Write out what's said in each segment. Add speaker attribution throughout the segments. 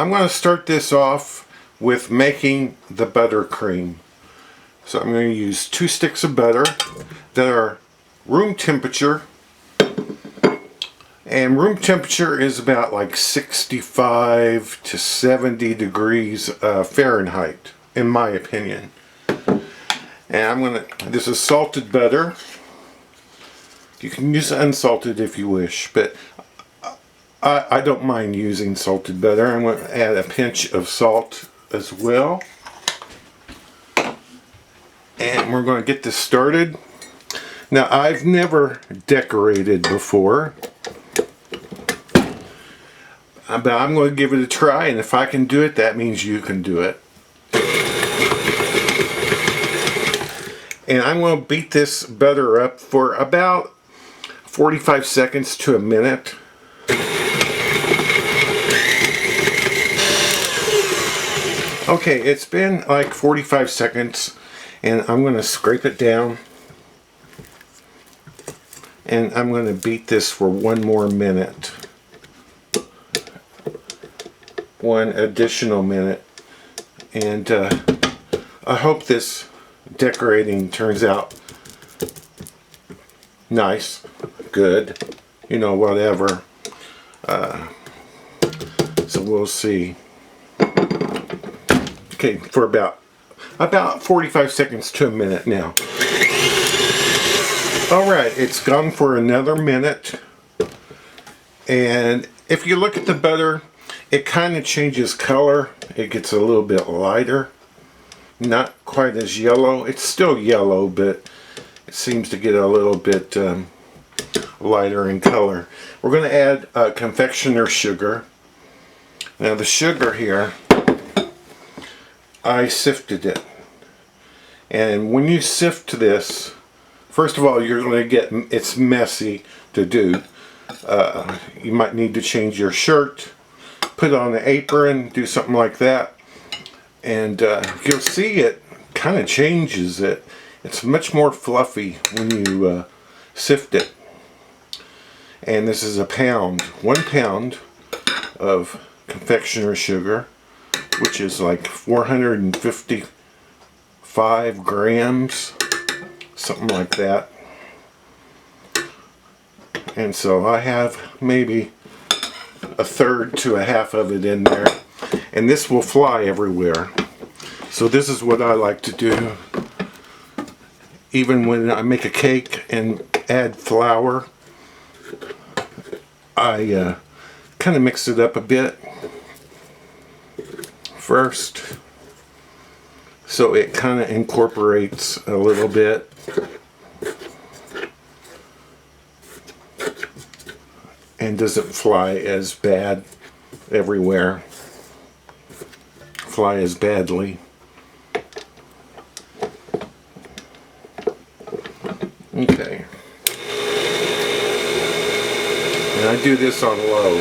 Speaker 1: I'm going to start this off with making the buttercream. So I'm going to use 2 sticks of butter that are room temperature. And room temperature is about like 65 to 70 degrees Fahrenheit, in my opinion. And this is salted butter. You can use unsalted if you wish, but I don't mind using salted butter. I'm going to add a pinch of salt as well. And we're going to get this started. Now, I've never decorated before, but I'm going to give it a try, and if I can do it, that means you can do it. And I'm going to beat this butter up for about 45 seconds to a minute. Okay, it's been like 45 seconds, and I'm going to scrape it down. And I'm going to beat this for 1 more minute. 1 additional minute. And I hope this decorating turns out nice, good, you know, whatever. So we'll see. Okay, for about 45 seconds to a minute now. Alright, it's gone for another minute. And if you look at the butter, it kind of changes color. It gets a little bit lighter. Not quite as yellow. It's still yellow, but it seems to get a little bit lighter in color. We're going to add confectioner sugar. Now the sugar here, I sifted it. And when you sift this, first of all, you're going to get, it's messy to do. You might need to change your shirt, put on an apron, do something like that. And you'll see it kind of changes it. It's much more fluffy when you sift it. And this is 1 pound of confectioner sugar, which is like 455 grams, something like that. And so I have maybe 1/3 to 1/2 of it in there, and this will fly everywhere. So this is what I like to do. Even when I make a cake and add flour, I kind of mix it up a bit first, so it kind of incorporates a little bit. And doesn't fly as bad everywhere. Fly as badly. Okay. And I do this on low.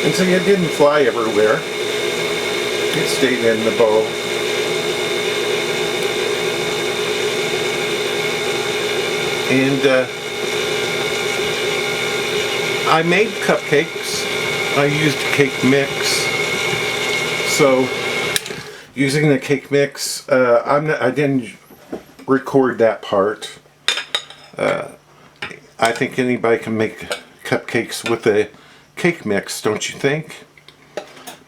Speaker 1: And so it didn't fly everywhere. It stayed in the bowl. And I made cupcakes. I used cake mix. So using the cake mix, I didn't record that part. I think anybody can make cupcakes with a cake mix, don't you think?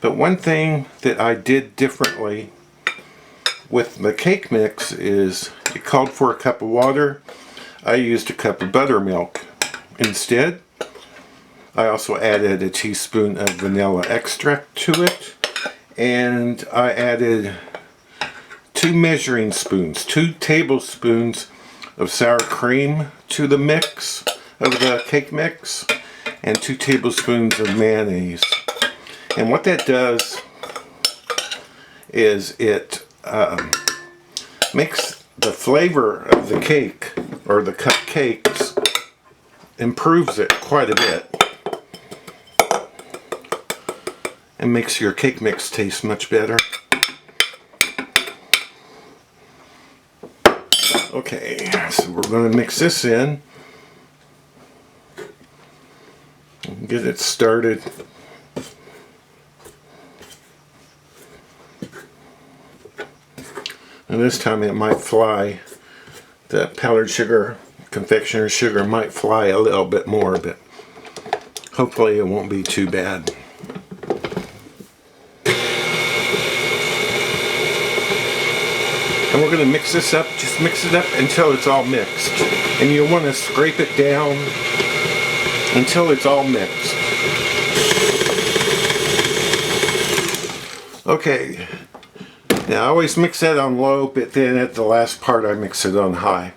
Speaker 1: But one thing that I did differently with the cake mix is it called for a cup of water. I used a cup of buttermilk instead. I also added a teaspoon of vanilla extract to it, and I added 2 measuring spoons, 2 tablespoons of sour cream to the mix of the cake mix, and 2 tablespoons of mayonnaise. And what that does is it makes the flavor of the cake, or the cupcakes, improves it quite a bit. And makes your cake mix taste much better. Okay, so we're going to mix this in. Get it started. And this time it might fly. The powdered sugar, confectioner's sugar might fly a little bit more, but hopefully it won't be too bad. And we're going to mix this up, just mix it up until it's all mixed. And you'll want to scrape it down until it's all mixed. Okay, now I always mix that on low, but then at the last part I mix it on high.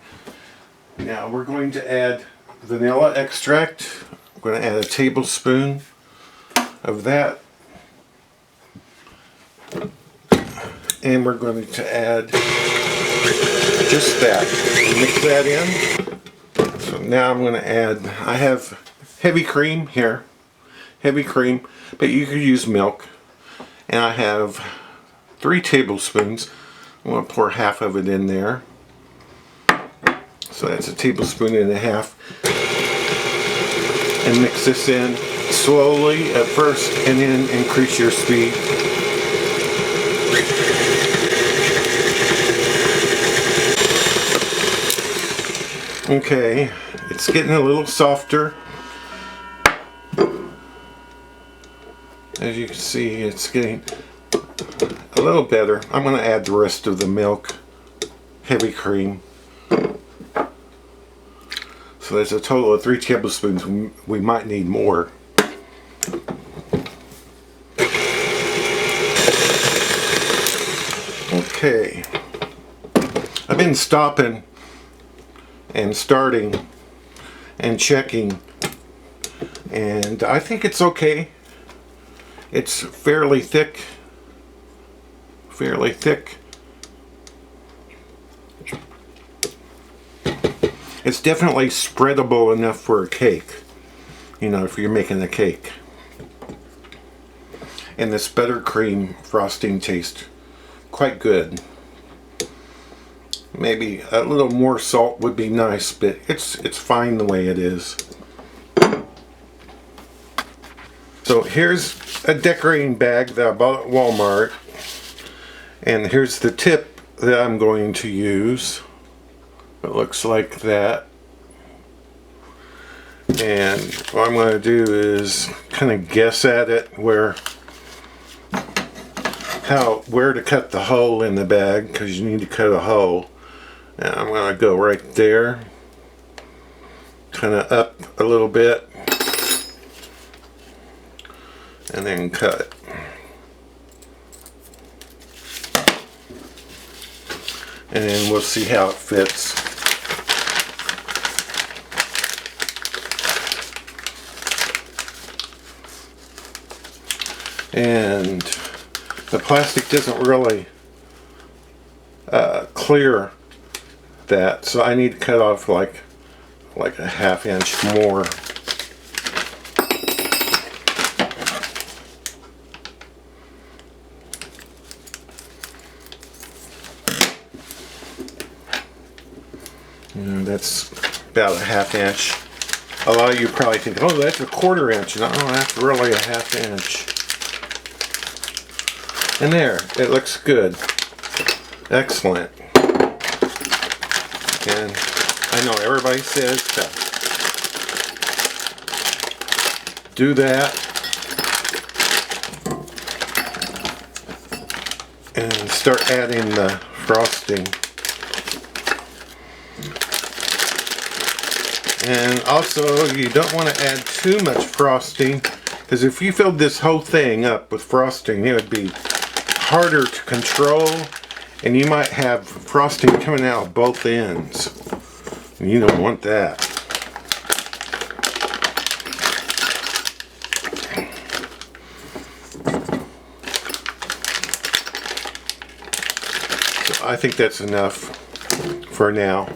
Speaker 1: Now we're going to add vanilla extract. I'm going to add a tablespoon of that. And we're going to add just that. Mix that in. So now I'm going to add, I have heavy cream here. Heavy cream, but you could use milk. And I have 3 tablespoons. I'm going to pour half of it in there. So that's a tablespoon and a half. And mix this in slowly at first and then increase your speed. Okay, it's getting a little softer. As you can see, it's getting a little better. I'm going to add the rest of the milk, heavy cream. So there's a total of 3 tablespoons. We might need more. Okay. I've been stopping and starting and checking, and I think it's okay. It's fairly thick. It's definitely spreadable enough for a cake, you know, if you're making a cake. And this buttercream frosting tastes quite good. Maybe a little more salt would be nice, but it's fine the way it is. So here's a decorating bag that I bought at Walmart, and here's the tip that I'm going to use. It looks like that. And what I'm going to do is kind of guess at it where to cut the hole in the bag, because you need to cut a hole. And I'm going to go right there, kind of up a little bit, and then cut. And then we'll see how it fits. And the plastic doesn't really clear that, so I need to cut off like a ½ inch more. That's about a ½ inch. A lot of you probably think, oh, that's a ¼ inch. No, that's really a ½ inch. And there, it looks good. Excellent. And I know everybody says to do that and start adding the frosting. And also, you don't want to add too much frosting, because if you filled this whole thing up with frosting, it would be harder to control, and you might have frosting coming out of both ends. And you don't want that. So I think that's enough for now.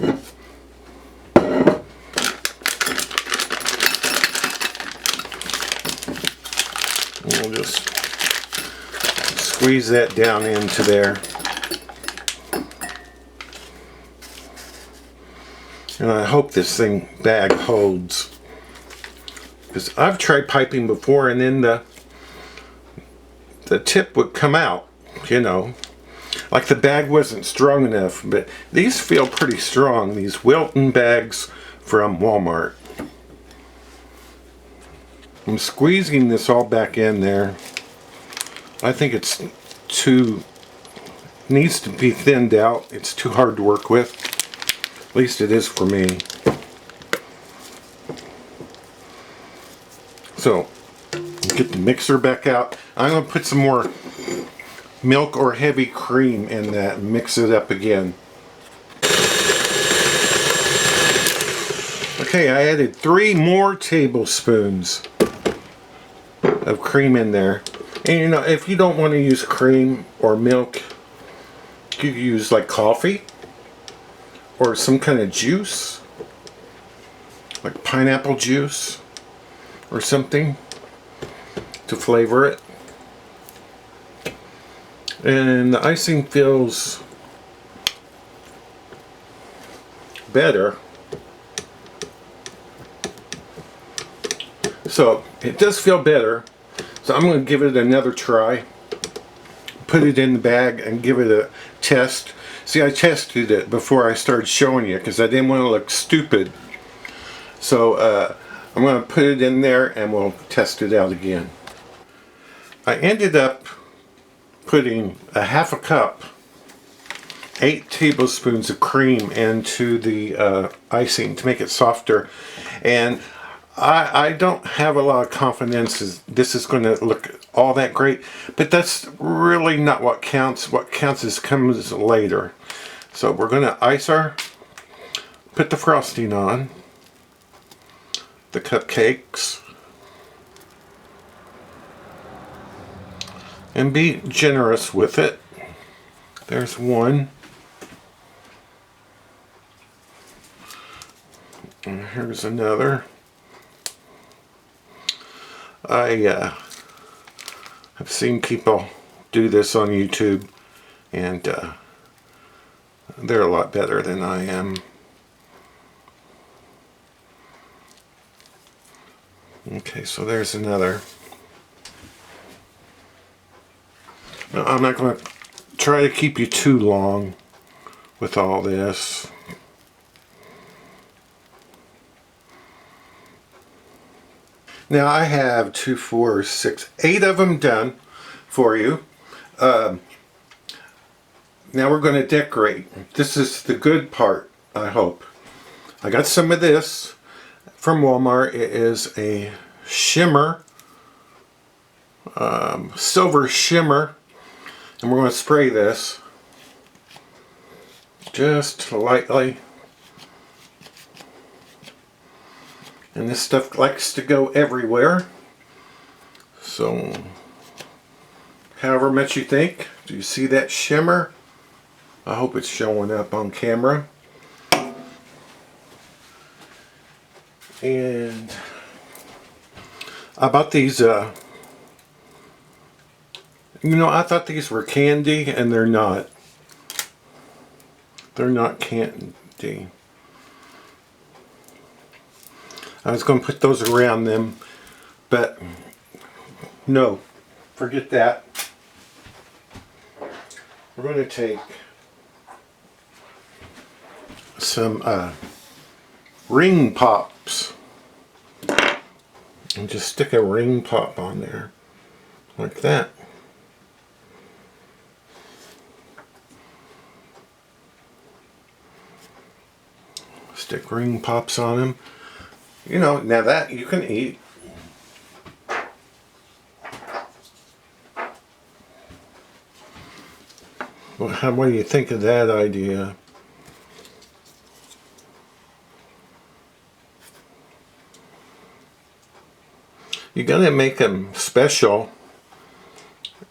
Speaker 1: We'll just squeeze that down into there. And I hope this bag holds. Because I've tried piping before, and then the tip would come out, you know. Like the bag wasn't strong enough, but these feel pretty strong, these Wilton bags from Walmart. I'm squeezing this all back in there. I think it's needs to be thinned out. It's too hard to work with. At least it is for me. So, get the mixer back out. I'm going to put some more milk or heavy cream in that and mix it up again. Okay, I added 3 more tablespoons of cream in there. And you know, if you don't want to use cream or milk, you can use like coffee or some kind of juice, like pineapple juice or something to flavor it. And the icing feels better. So it does feel better. So I'm going to give it another try. Put it in the bag and give it a test. See, I tested it before I started showing you because I didn't want to look stupid. So I'm going to put it in there and we'll test it out again. I ended up putting a half a cup, 8 tablespoons of cream into the icing to make it softer. And I don't have a lot of confidence this is going to look all that great, but that's really not what counts. What counts is comes later. So we're going to put the frosting on the cupcakes, and be generous with it. There's one. And here's another. I have seen people do this on YouTube, and they're a lot better than I am. Okay, so there's another. Now, I'm not going to try to keep you too long with all this. Now I have 2, 4, 6, 8 of them done for you. Now we're going to decorate. This is the good part, I hope. I got some of this from Walmart. It is a shimmer, silver shimmer. And we're going to spray this just lightly. And this stuff likes to go everywhere. So, however much you think. Do you see that shimmer? I hope it's showing up on camera. And I bought these, you know, I thought these were candy, and they're not. They're not candy. I was going to put those around them, but no, forget that. We're going to take some ring pops and just stick a ring pop on there like that. Stick ring pops on them. You know, now that you can eat. Well, what do you think of that idea? You gotta make them special,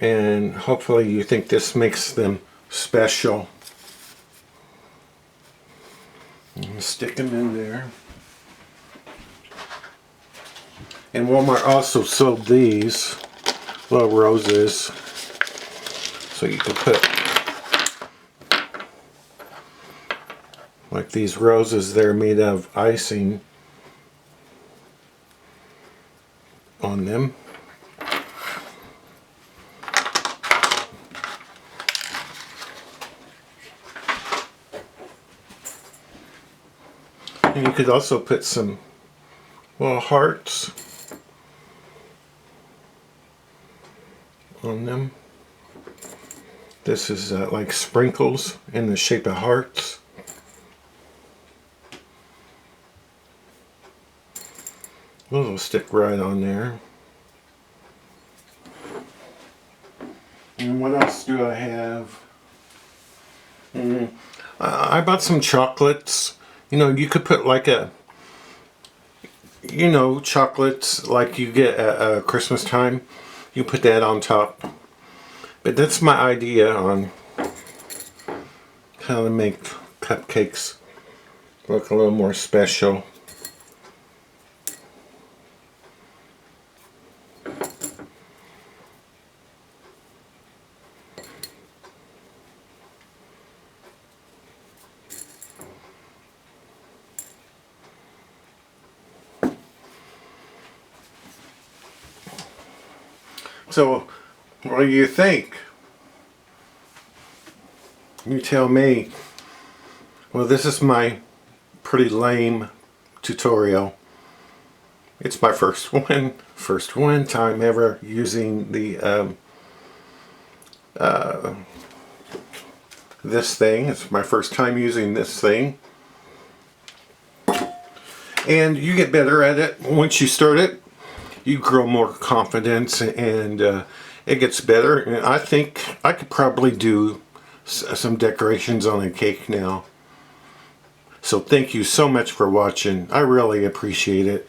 Speaker 1: and hopefully you think this makes them special. And stick them in there. And Walmart also sold these little roses, so you can put like these roses. They're made of icing, on them. And you could also put some little hearts on them. This is like sprinkles in the shape of hearts. Those will stick right on there. And what else do I have? I bought some chocolates. You know, you could put like a, you know, chocolates like you get at Christmas time. You put that on top. But that's my idea on how to make cupcakes look a little more special. So, what do you think? You tell me. Well, this is my pretty lame tutorial. It's my first one time ever using the this thing. It's my first time using this thing. And you get better at it once you start it. You grow more confidence, and it gets better. And I think I could probably do some decorations on a cake now. So thank you so much for watching. I really appreciate it.